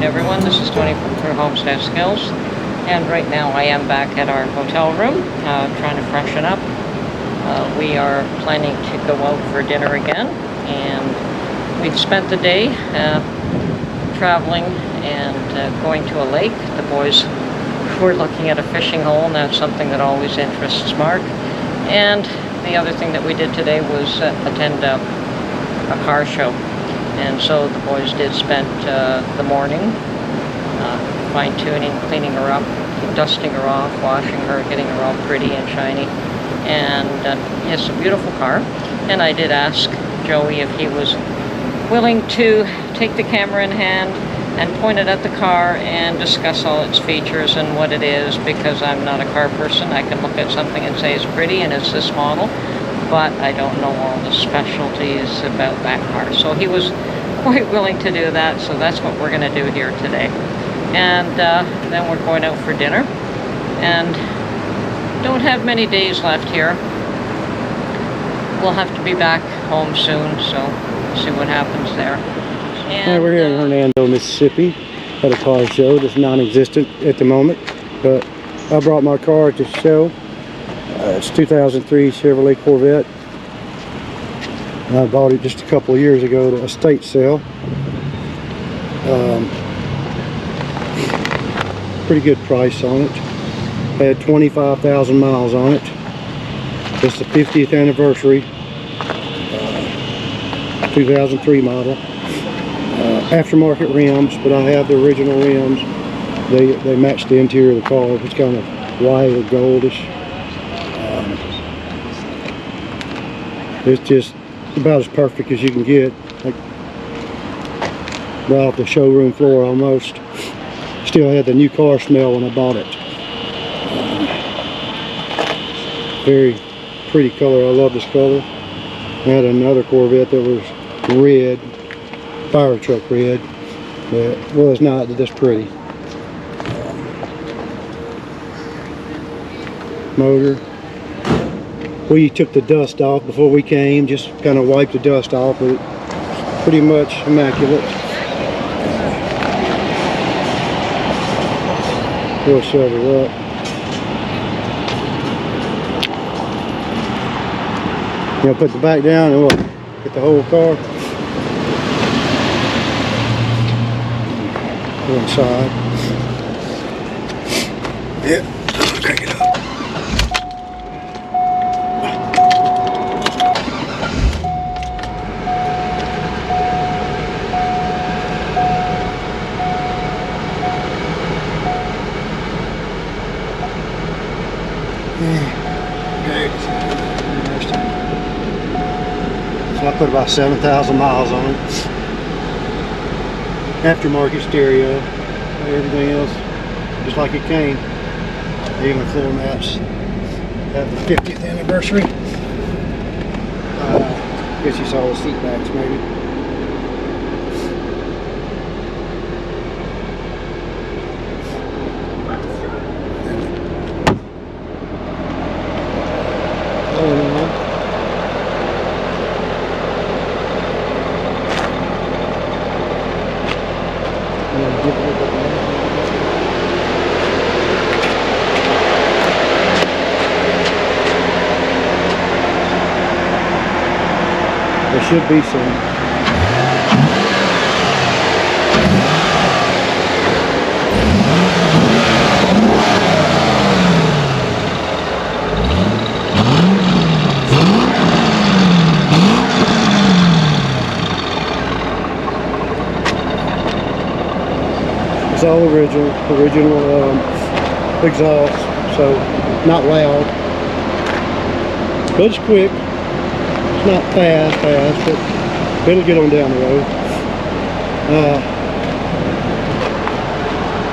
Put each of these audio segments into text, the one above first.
everyone, this is Tony from Homestead Skills, and right now I am back at our hotel room, trying to freshen up. We are planning to go out for dinner again, and we've spent the day traveling and going to a lake. The boys were looking at a fishing hole, and that's something that always interests Mark. And the other thing that we did today was attend a car show. And so the boys did spend the morning fine-tuning, cleaning her up, dusting her off, washing her, getting her all pretty and shiny. And it's a beautiful car. And I did ask Joey if he was willing to take the camera in hand and point it at the car and discuss all its features and what it is, because I'm not a car person. I can look at something and say it's pretty and it's this model, but I don't know all the specialties about that car. So he was quite willing to do that, so that's what we're going to do here today. And then we're going out for dinner, and don't have many days left here. We'll have to be back home soon, so see what happens there. And we're here in Hernando, Mississippi at a car show that's non-existent at the moment, but I brought my car to the show. It's 2003 Chevrolet Corvette. I bought it just a couple of years ago at a estate sale. Pretty good price on it. Had 25,000 miles on it. It's the 50th anniversary, 2003 model. Aftermarket rims, but I have the original rims. They match the interior of the car. It's kind of white or goldish. It's just about as perfect as you can get, like right off the showroom floor almost. Still had the new car smell when I bought it. Very pretty color. I love this color. I had another Corvette that was red, fire truck red, but was not this pretty. Motor. We took the dust off before we came, just kind of wiped the dust off, but pretty much immaculate. We'll shut it up. You know, put the back down and we'll get the whole car. Go inside. Yeah, crank it up. So I put about 7,000 miles on it. Aftermarket stereo, everything else just like it came. Even the floor mats have the 50th anniversary. Guess you saw the seat backs maybe. There should be some. It's all original exhaust, so not loud, but it's quick. It's not fast, but it'll get on down the road.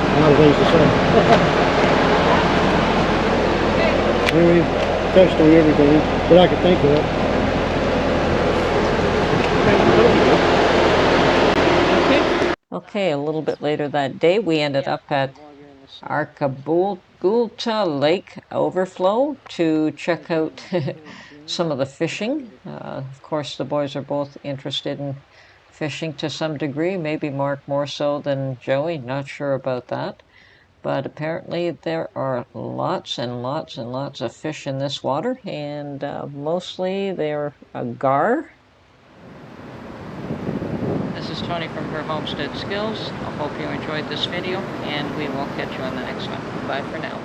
A lot of things to say. We touched on everything that I could think of. Okay, a little bit later that day, we ended up at Acapulco Lake Overflow to check out some of the fishing. Of course, the boys are both interested in fishing to some degree, maybe Mark more so than Joey, not sure about that. But apparently there are lots and lots and lots of fish in this water, and mostly they're gar. This is Tony from her Homestead Skills. I hope you enjoyed this video, and we will catch you on the next one. Bye for now.